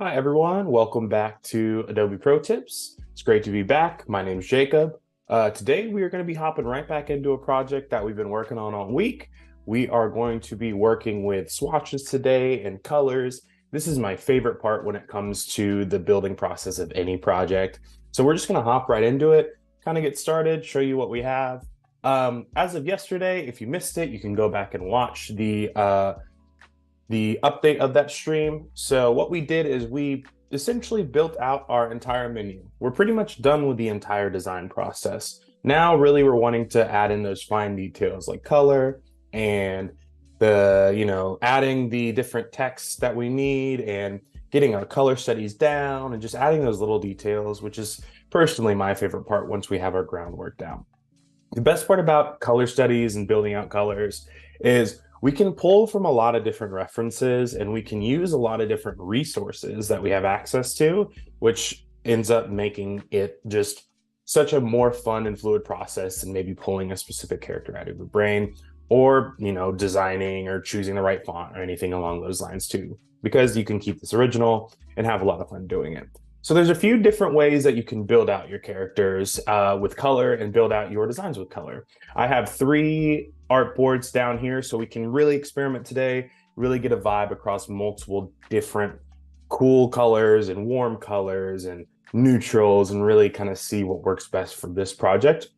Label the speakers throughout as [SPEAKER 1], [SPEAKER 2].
[SPEAKER 1] Hi, everyone. Welcome back to Adobe Pro Tips. It's great to be back. My name is Jacob. Today, we are going to be hopping right back into a project that we've been working on all week. We are going to be working with swatches today and colors. This is my favorite part when it comes to the building process of any project. So we're just going to hop right into it, kind of get started, show you what we have. As of yesterday, if you missed it, you can go back and watch the update of that stream. So what we did is we essentially built out our entire menu. We're pretty much done with the entire design process. Now, really, we're wanting to add in those fine details like color and adding the different texts that we need and getting our color studies down and just adding those little details, which is personally my favorite part once we have our groundwork down. The best part about color studies and building out colors is we can pull from a lot of different references and we can use a lot of different resources that we have access to, which ends up making it just such a more fun and fluid process than maybe pulling a specific character out of your brain or, designing or choosing the right font or anything along those lines too, because you can keep this original and have a lot of fun doing it. So there's a few different ways that you can build out your characters with color and build out your designs with color. I have 3 artboards down here, so we can really experiment today, really get a vibe across multiple different cool colors and warm colors and neutrals and really kind of see what works best for this project.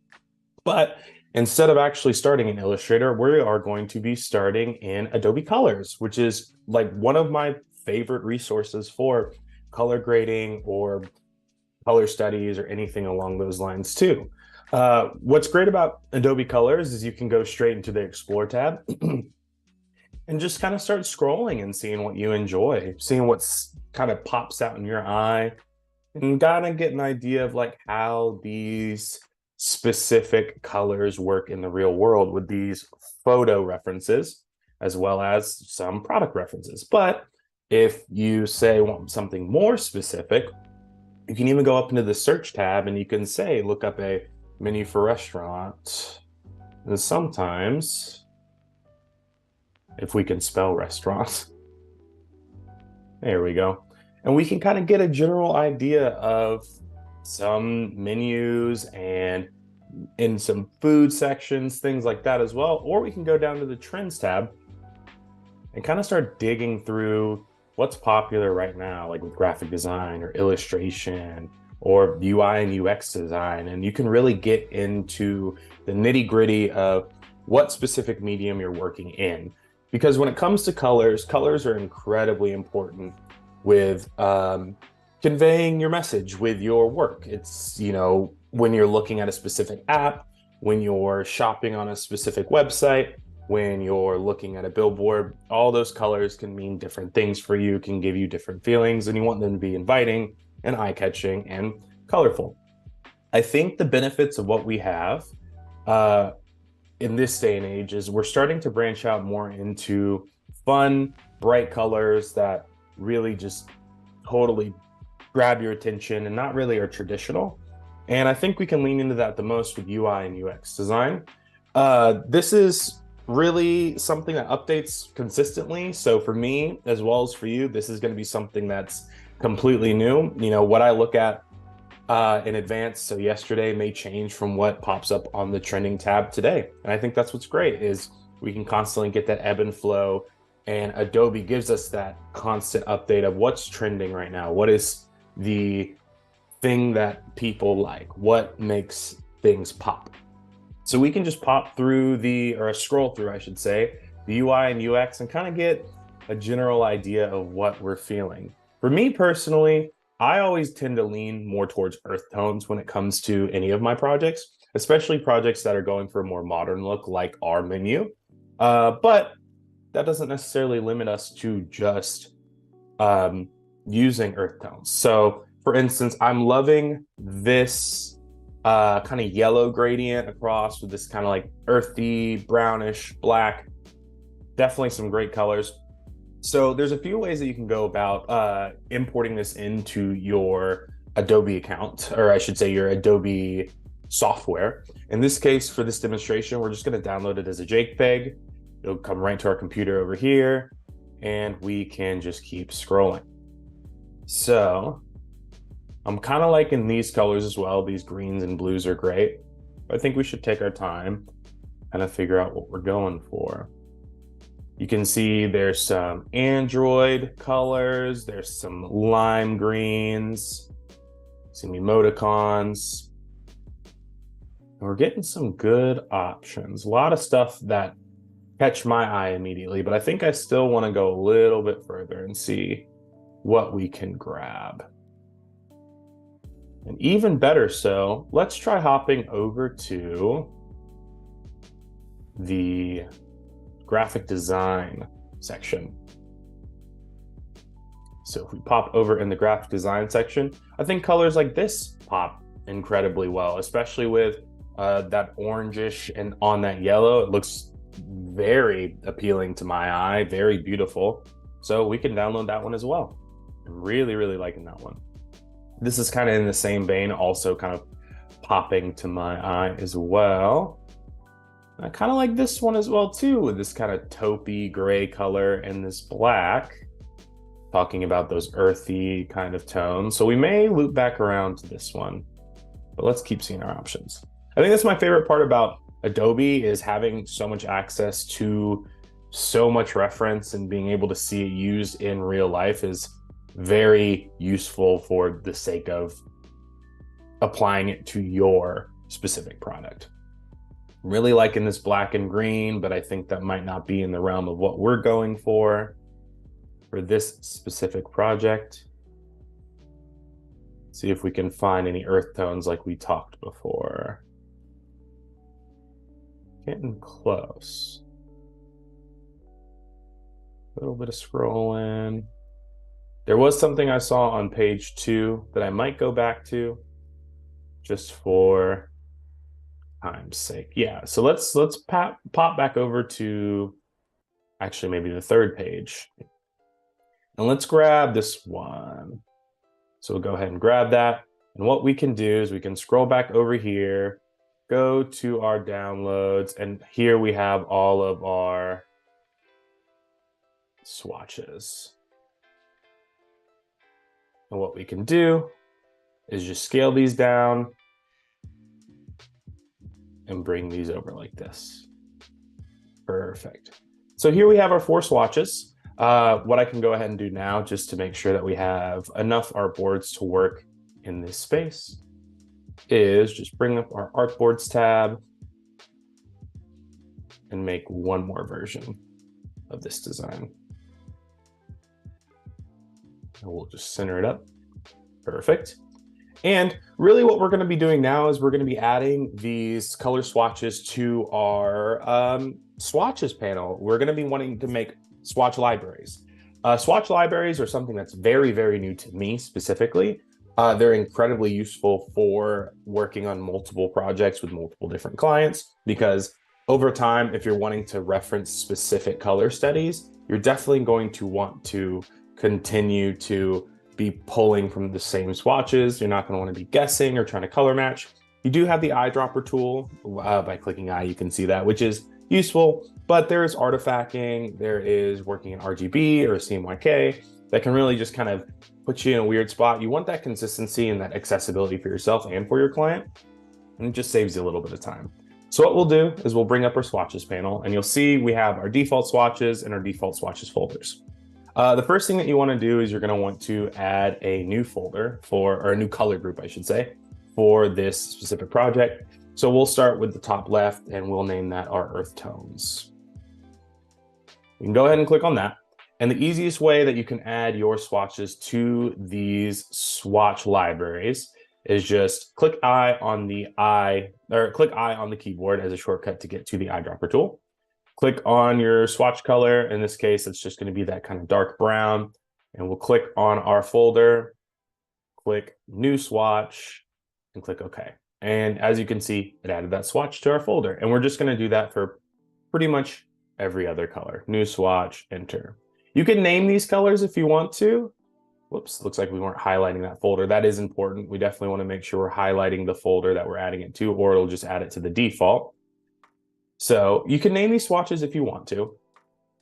[SPEAKER 1] But instead of actually starting in Illustrator, we are going to be starting in Adobe Colors, which is like one of my favorite resources for color grading or color studies or anything along those lines too. What's great about Adobe Colors is you can go straight into the Explore tab and just kind of start scrolling and seeing what you enjoy, seeing what's kind of pops out in your eye and kind of get an idea of like how these specific colors work in the real world with these photo references as well as some product references. But if you say want something more specific, you can even go up into the search tab and you can say, look up a menu for restaurant. And sometimes, if we can spell restaurant, there we go. And we can kind of get a general idea of some menus and in some food sections, things like that as well. Or we can go down to the trends tab and kind of start digging through what's popular right now, like with graphic design or illustration or UI and UX design. And you can really get into the nitty gritty of what specific medium you're working in. Because when it comes to colors, colors are incredibly important with conveying your message with your work. It's, when you're looking at a specific app, when you're shopping on a specific website, when you're looking at a billboard, all those colors can mean different things for you, can give you different feelings, and you want them to be inviting and eye-catching and colorful. I think the benefits of what we have in this day and age is we're starting to branch out more into fun, bright colors that really just totally grab your attention and not really are traditional. And I think we can lean into that the most with UI and UX design. This is really something that updates consistently. So for me, as well as for you, this is going to be something that's completely new. What I look at in advance, so yesterday may change from what pops up on the trending tab today. And I think that's what's great is we can constantly get that ebb and flow. And Adobe gives us that constant update of what's trending right now. What is the thing that people like? What makes things pop? So we can just pop through scroll through, I should say, the UI and UX and kind of get a general idea of what we're feeling. For me personally, I always tend to lean more towards earth tones when it comes to any of my projects, especially projects that are going for a more modern look like our menu. But that doesn't necessarily limit us to just using earth tones. So for instance, I'm loving this kind of yellow gradient across with this kind of like earthy, brownish, black. Definitely some great colors. So there's a few ways that you can go about importing this into your Adobe account, or I should say your Adobe software. In this case, for this demonstration, we're just going to download it as a JPEG. It'll come right to our computer over here, and we can just keep scrolling. So I'm kind of liking these colors as well. These greens and blues are great. I think we should take our time, kind of figure out what we're going for. You can see there's some Android colors, there's some lime greens, some emoticons. And we're getting some good options. A lot of stuff that catch my eye immediately, but I think I still want to go a little bit further and see what we can grab. And even better so, let's try hopping over to the graphic design section. So if we pop over in the graphic design section, I think colors like this pop incredibly well, especially with that orangish and on that yellow. It looks very appealing to my eye, very beautiful. So we can download that one as well. I'm really, really liking that one. This is kind of in the same vein, also kind of popping to my eye as well. I kind of like this one as well too, with this kind of taupey gray color and this black, talking about those earthy kind of tones. So we may loop back around to this one, but let's keep seeing our options. I think that's my favorite part about Adobe, is having so much access to so much reference, and being able to see it used in real life is very useful for the sake of applying it to your specific product. I'm really liking this black and green, but I think that might not be in the realm of what we're going for this specific project. See if we can find any earth tones like we talked before. Getting close. A little bit of scrolling. There was something I saw on page 2 that I might go back to just for time's sake. Yeah, so let's pop back over to actually maybe the 3rd page. And let's grab this one. So we'll go ahead and grab that. And what we can do is we can scroll back over here, go to our downloads, and here we have all of our swatches. And what we can do is just scale these down and bring these over like this. Perfect. So here we have our 4 swatches. What I can go ahead and do now, just to make sure that we have enough artboards to work in this space, is just bring up our artboards tab and make one more version of this design. And we'll just center it up. Perfect. And really what we're going to be doing now is we're going to be adding these color swatches to our swatches panel. We're going to be wanting to make swatch libraries. Swatch libraries are something that's very, very new to me specifically. They're incredibly useful for working on multiple projects with multiple different clients, because over time, if you're wanting to reference specific color studies, you're definitely going to want to continue to be pulling from the same swatches. You're not going to want to be guessing or trying to color match. You do have the eyedropper tool. By clicking eye, you can see that, which is useful, but there's artifacting, there is working in RGB or CMYK that can really just kind of put you in a weird spot. You want that consistency and that accessibility for yourself and for your client, and it just saves you a little bit of time. So what we'll do is we'll bring up our swatches panel, and you'll see we have our default swatches and our default swatches folders. The first thing that you want to do is you're going to want to add a new folder or a new color group, I should say, for this specific project. So we'll start with the top left and we'll name that our earth tones. You can go ahead and click on that. And the easiest way that you can add your swatches to these swatch libraries is just click I on the keyboard as a shortcut to get to the eyedropper tool. Click on your swatch color. In this case, it's just going to be that kind of dark brown. And we'll click on our folder, click new swatch, and click OK. And as you can see, it added that swatch to our folder. And we're just going to do that for pretty much every other color. New swatch, enter. You can name these colors if you want to. Whoops, looks like we weren't highlighting that folder. That is important. We definitely want to make sure we're highlighting the folder that we're adding it to, or it'll just add it to the default. So you can name these swatches if you want to.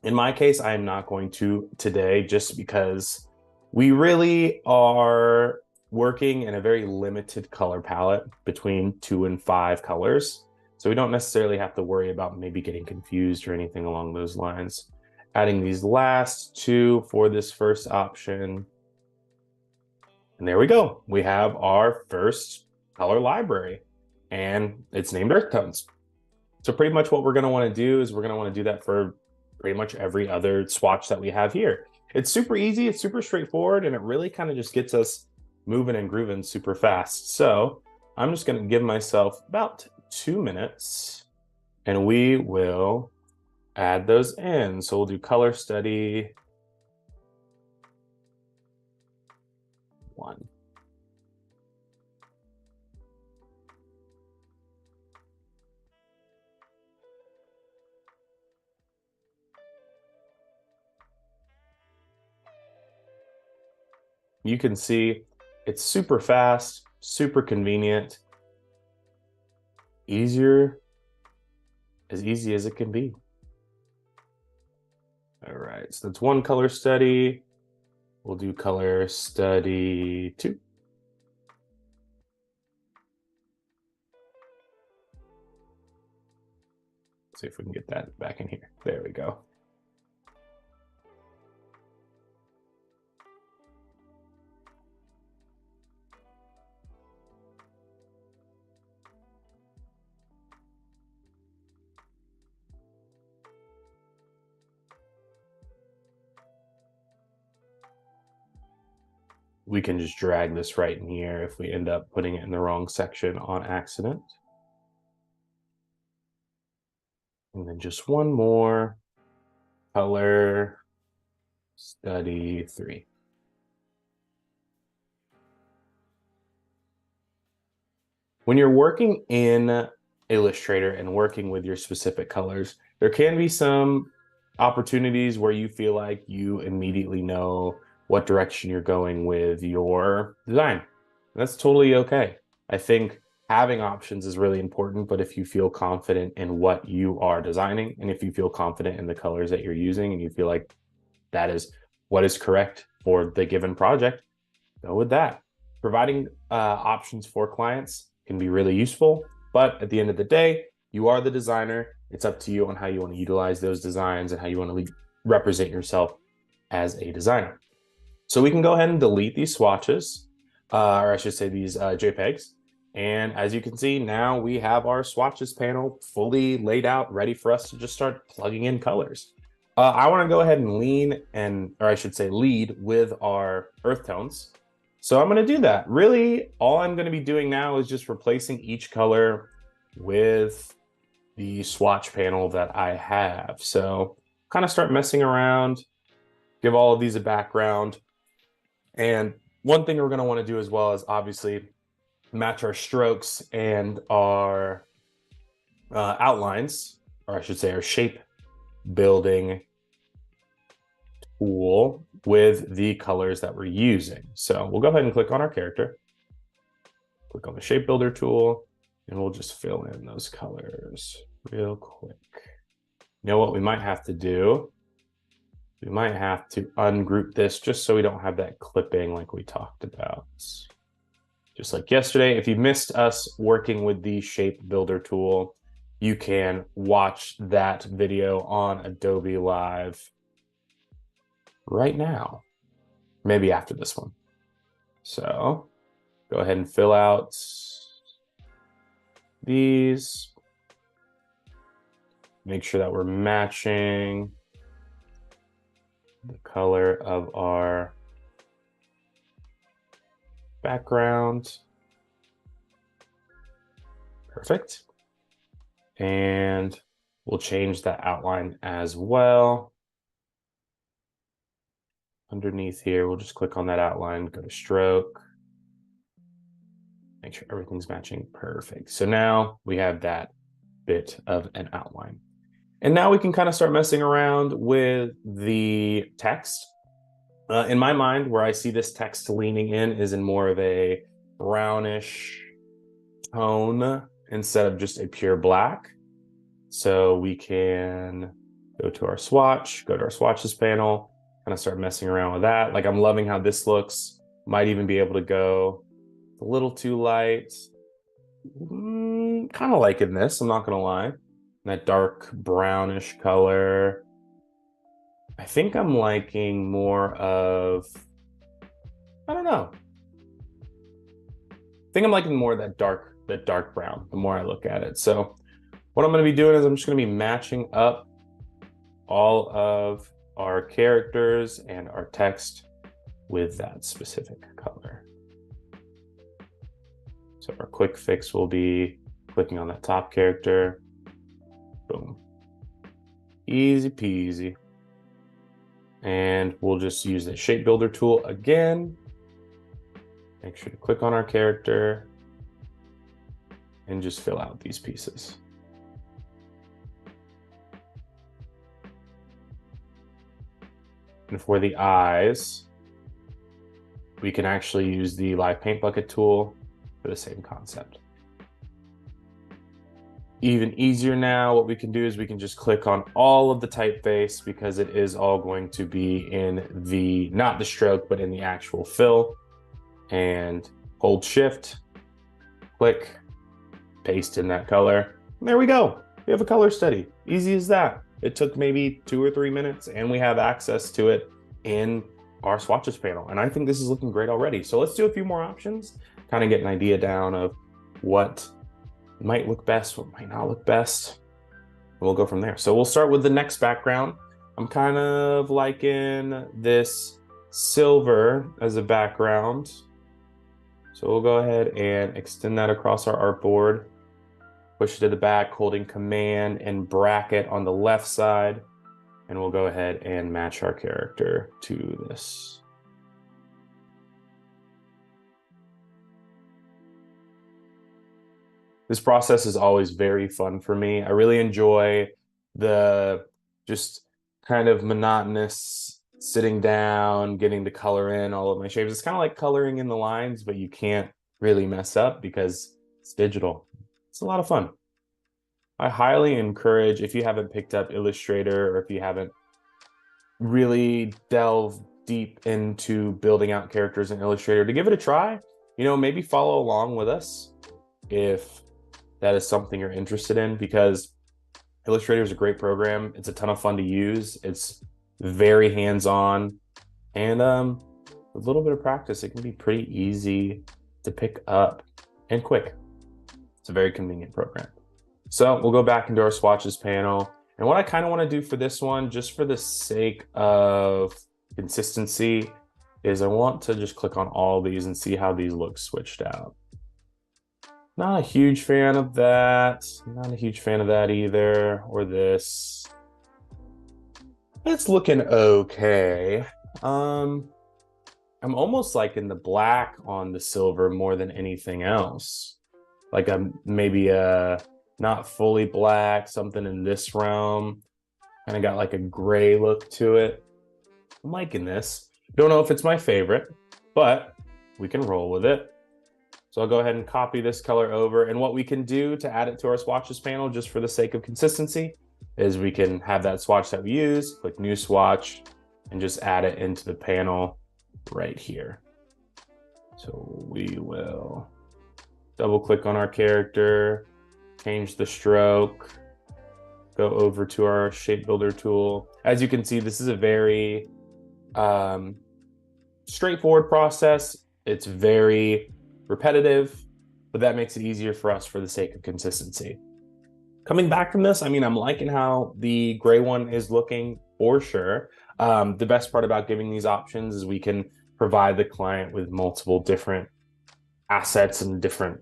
[SPEAKER 1] In my case, I am not going to today, just because We really are working in a very limited color palette between 2 and 5 colors. So we don't necessarily have to worry about maybe getting confused or anything along those lines. Adding these last 2 for this first option. And there we go. We have our first color library, and it's named Earth Tones. So pretty much what we're going to want to do is we're going to want to do that for pretty much every other swatch that we have here. It's super easy, it's super straightforward, and it really kind of just gets us moving and grooving super fast. So I'm just going to give myself about 2 minutes, and we will add those in. So we'll do color study 1. You can see it's super fast, super convenient, easier, as easy as it can be. All right, so that's 1 color study. We'll do color study 2. See if we can get that back in here. There we go. We can just drag this right in here if we end up putting it in the wrong section on accident. And then just 1 more, color study 3. When you're working in Illustrator and working with your specific colors, there can be some opportunities where you feel like you immediately know what direction you're going with your design. That's totally okay. I think having options is really important, but if you feel confident in what you are designing, and if you feel confident in the colors that you're using, and you feel like that is what is correct for the given project, go with that. Providing options for clients can be really useful, but at the end of the day, you are the designer. It's up to you on how you want to utilize those designs and how you want to represent yourself as a designer. So we can go ahead and delete these swatches, or I should say these JPEGs. And as you can see, now we have our swatches panel fully laid out, ready for us to just start plugging in colors. I want to go ahead and lead with our earth tones. So I'm going to do that. Really, all I'm going to be doing now is just replacing each color with the swatch panel that I have. So kind of start messing around, give all of these a background. And one thing we're going to want to do as well is obviously match our strokes and our outlines, or I should say our shape building tool with the colors that we're using. So we'll go ahead and click on our character, click on the shape builder tool, and we'll just fill in those colors real quick. You know what we might have to do? We might have to ungroup this just so we don't have that clipping like we talked about. Just like yesterday, if you missed us working with the shape builder tool, you can watch that video on Adobe Live right now, maybe after this one. So go ahead and fill out these. Make sure that we're matching the color of our background. Perfect. And we'll change that outline as well. Underneath here, we'll just click on that outline, go to stroke, make sure everything's matching. Perfect. So now we have that bit of an outline. And now we can kind of start messing around with the text. In my mind, where I see this text leaning in is in more of a brownish tone instead of just a pure black. So we can go to our swatch, go to our swatches panel, kind of start messing around with that. Like I'm loving how this looks. Might even be able to go a little too light. Kind of liking this, I'm not gonna lie. That dark brownish color. I think I'm liking more of, I don't know. I think I'm liking more of that dark brown the more I look at it. So what I'm gonna be doing is I'm just gonna be matching up all of our characters and our text with that specific color. So our quick fix will be clicking on that top character. Boom. Easy peasy. And we'll just use the shape builder tool again. Make sure to click on our character and just fill out these pieces. And for the eyes, we can actually use the live paint bucket tool for the same concept. Even easier now, what we can do is we can just click on all of the typeface because it is all going to be in the, not the stroke, but in the actual fill. And hold shift, click, paste in that color. And there we go. We have a color study. Easy as that. It took maybe 2 or 3 minutes and we have access to it in our swatches panel. And I think this is looking great already. So let's do a few more options, kind of get an idea down of what might look best, what might not look best. And we'll go from there. So we'll start with the next background. I'm kind of liking this silver as a background. So we'll go ahead and extend that across our artboard. Push it to the back, holding Command and bracket on the left side. And we'll go ahead and match our character to this. This process is always very fun for me. I really enjoy the just kind of monotonous sitting down, getting the color in all of my shapes. It's kind of like coloring in the lines, but you can't really mess up because it's digital. It's a lot of fun. I highly encourage, if you haven't picked up Illustrator or if you haven't really delved deep into building out characters in Illustrator, to give it a try. You know, maybe follow along with us if that is something you're interested in, because Illustrator is a great program. It's a ton of fun to use. It's very hands-on, and with a little bit of practice, it can be pretty easy to pick up and quick. It's a very convenient program. So we'll go back into our swatches panel. And what I kind of want to do for this one, just for the sake of consistency, is I want to just click on all these and see how these look switched out. Not a huge fan of that. Not a huge fan of that either, or this. It's looking okay. I'm almost liking the black on the silver more than anything else. Like maybe not fully black, something in this realm. Kind of got like a gray look to it. I'm liking this. Don't know if it's my favorite, but we can roll with it. So I'll go ahead and copy this color over. And what we can do to add it to our swatches panel, just for the sake of consistency, is we can have that swatch that we use, click new swatch, and just add it into the panel right here. So we will double click on our character, change the stroke, go over to our shape builder tool. As you can see, this is a very straightforward process. It's very repetitive, but that makes it easier for us for the sake of consistency. Coming back from this, I mean, I'm liking how the gray one is looking for sure. The best part about giving these options is we can provide the client with multiple different assets and different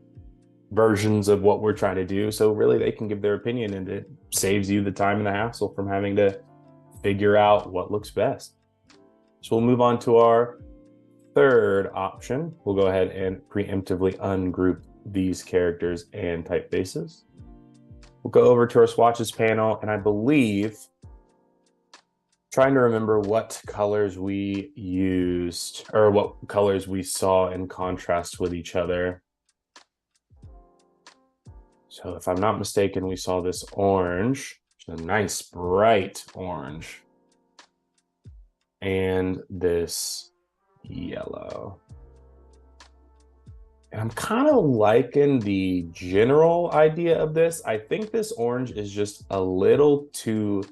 [SPEAKER 1] versions of what we're trying to do. So really they can give their opinion, and it saves you the time and the hassle from having to figure out what looks best. So we'll move on to our third option. We'll go ahead and preemptively ungroup these characters and typefaces. We'll go over to our swatches panel, and I believe, trying to remember what colors we used or what colors we saw in contrast with each other. So if I'm not mistaken, we saw this orange, which is a nice bright orange. and this yellow. And I'm kind of liking the general idea of this. I think this orange is just a little too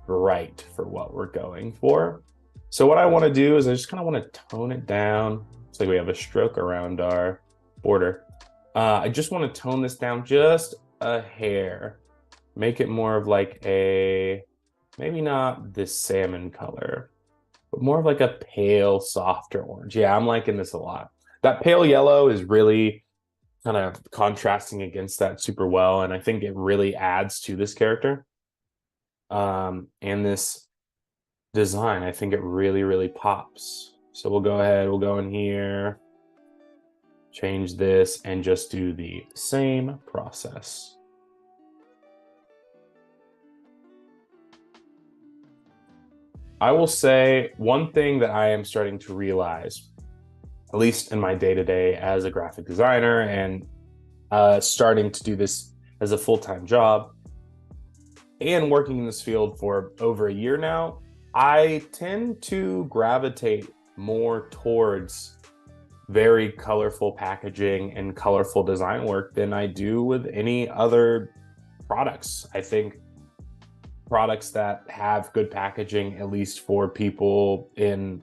[SPEAKER 1] bright for what we're going for. So what I want to do is I just kind of want to tone it down. It's like we have a stroke around our border. I just want to tone this down just a hair. Make it more of like a, maybe not this salmon color, but more of like a pale, softer orange. Yeah, I'm liking this a lot. That pale yellow is really kind of contrasting against that super well, and I think it really adds to this character. And this design, I think it really, really pops. So we'll go ahead, we'll go in here, change this, and just do the same process. I will say one thing that I am starting to realize, at least in my day-to-day as a graphic designer and starting to do this as a full-time job and working in this field for over a year now, I tend to gravitate more towards very colorful packaging and colorful design work than I do with any other products. I think products that have good packaging, at least for people in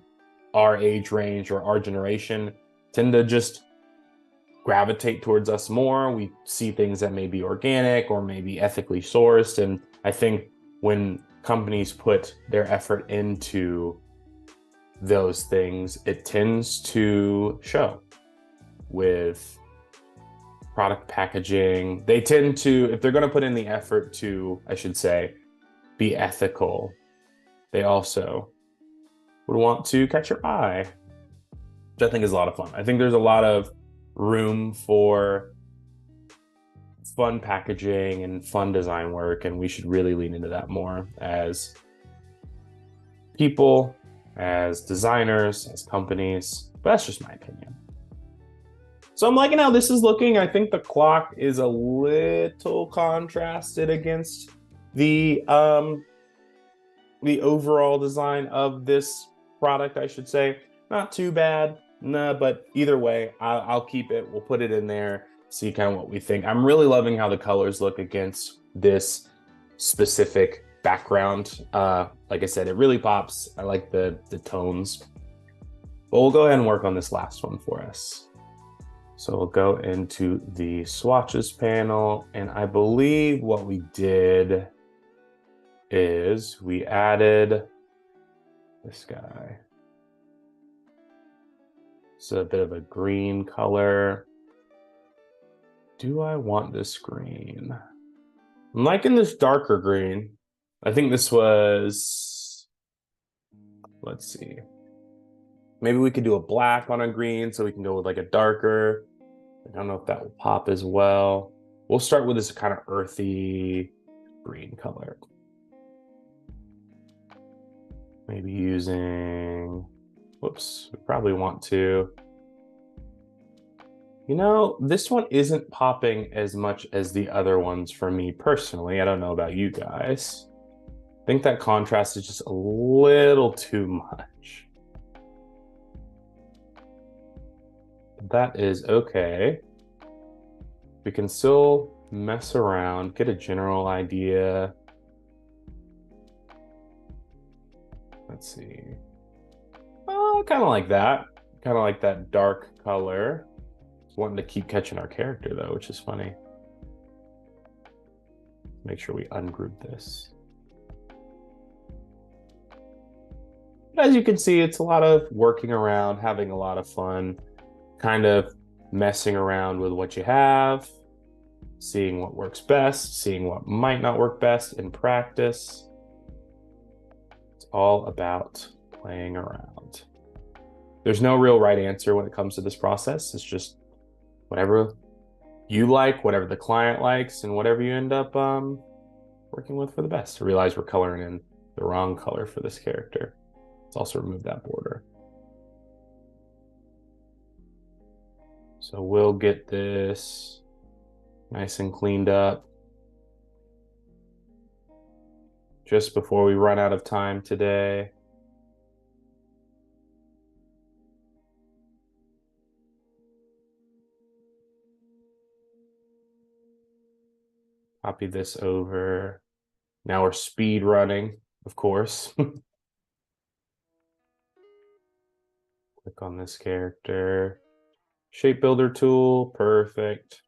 [SPEAKER 1] our age range or our generation, tend to just gravitate towards us more. We see things that may be organic or maybe ethically sourced. And I think when companies put their effort into those things, it tends to show with product packaging. They tend to, if they're going to put in the effort to, I should say, be ethical, they also would want to catch your eye, which I think is a lot of fun. I think there's a lot of room for fun packaging and fun design work, and we should really lean into that more as people, as designers, as companies. But that's just my opinion. So I'm liking how this is looking. I think the clock is a little contrasted against the overall design of this product, I should say. Not too bad, nah, but either way, I'll keep it. We'll put it in there, see kind of what we think. I'm really loving how the colors look against this specific background. Like I said, it really pops. I like the tones. But we'll go ahead and work on this last one for us. So we'll go into the swatches panel, and I believe what we did is we added this guy. It's a bit of a green color. Do I want this green? I'm liking this darker green. I think this was, let's see. Maybe we could do a black on a green so we can go with like a darker. I don't know if that will pop as well. We'll start with this kind of earthy green color. Maybe using, whoops, we probably want to. You know, this one isn't popping as much as the other ones for me personally. I don't know about you guys. I think that contrast is just a little too much. That is okay. We can still mess around, get a general idea. Let's see. Oh, kind of like that. Kind of like that dark color. Just wanting to keep catching our character though, which is funny. Make sure we ungroup this. As you can see, it's a lot of working around, having a lot of fun, kind of messing around with what you have, seeing what works best, seeing what might not work best in practice. It's all about playing around. There's no real right answer when it comes to this process. It's just whatever you like, whatever the client likes, and whatever you end up working with for the best. I realize we're coloring in the wrong color for this character. Let's also remove that border. So we'll get this nice and cleaned up just before we run out of time today. Copy this over. Now we're speed running, of course. Click on this character. Shape builder tool, perfect.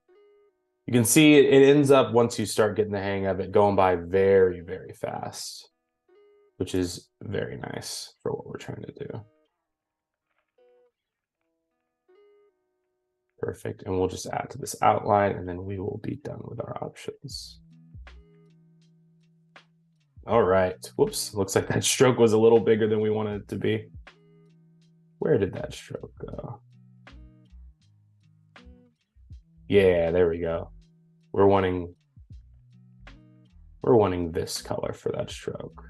[SPEAKER 1] You can see it ends up, once you start getting the hang of it, going by very, very fast, which is very nice for what we're trying to do. Perfect. And we'll just add to this outline, and then we will be done with our options. All right. Whoops. Looks like that stroke was a little bigger than we wanted it to be. Where did that stroke go? Yeah, there we go. We're wanting this color for that stroke.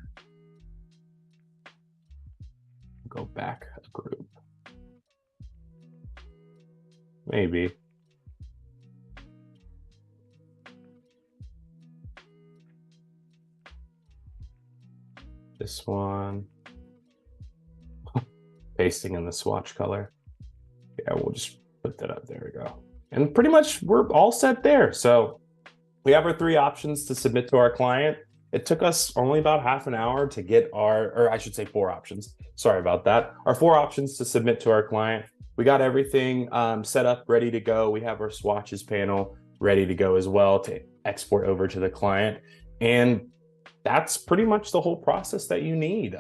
[SPEAKER 1] Go back a group. Maybe. This one. Pasting in the swatch color. Yeah, we'll just put that up. There we go. And pretty much we're all set there. So we have our 3 options to submit to our client. It took us only about half an hour to get or I should say 4 options. Sorry about that. Our 4 options to submit to our client. We got everything set up, ready to go. We have our swatches panel ready to go as well to export over to the client. And that's pretty much the whole process that you need.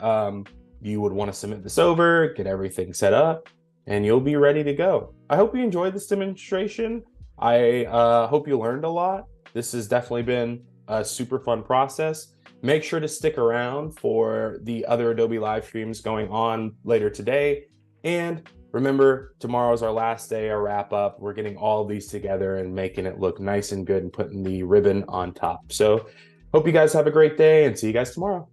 [SPEAKER 1] You would want to submit this over, get everything set up, and you'll be ready to go. I hope you enjoyed this demonstration. I hope you learned a lot. This has definitely been a super fun process. Make sure to stick around for the other Adobe live streams going on later today. And remember, tomorrow's our last day, our wrap up. We're getting all of these together and making it look nice and good and putting the ribbon on top. So hope you guys have a great day and see you guys tomorrow.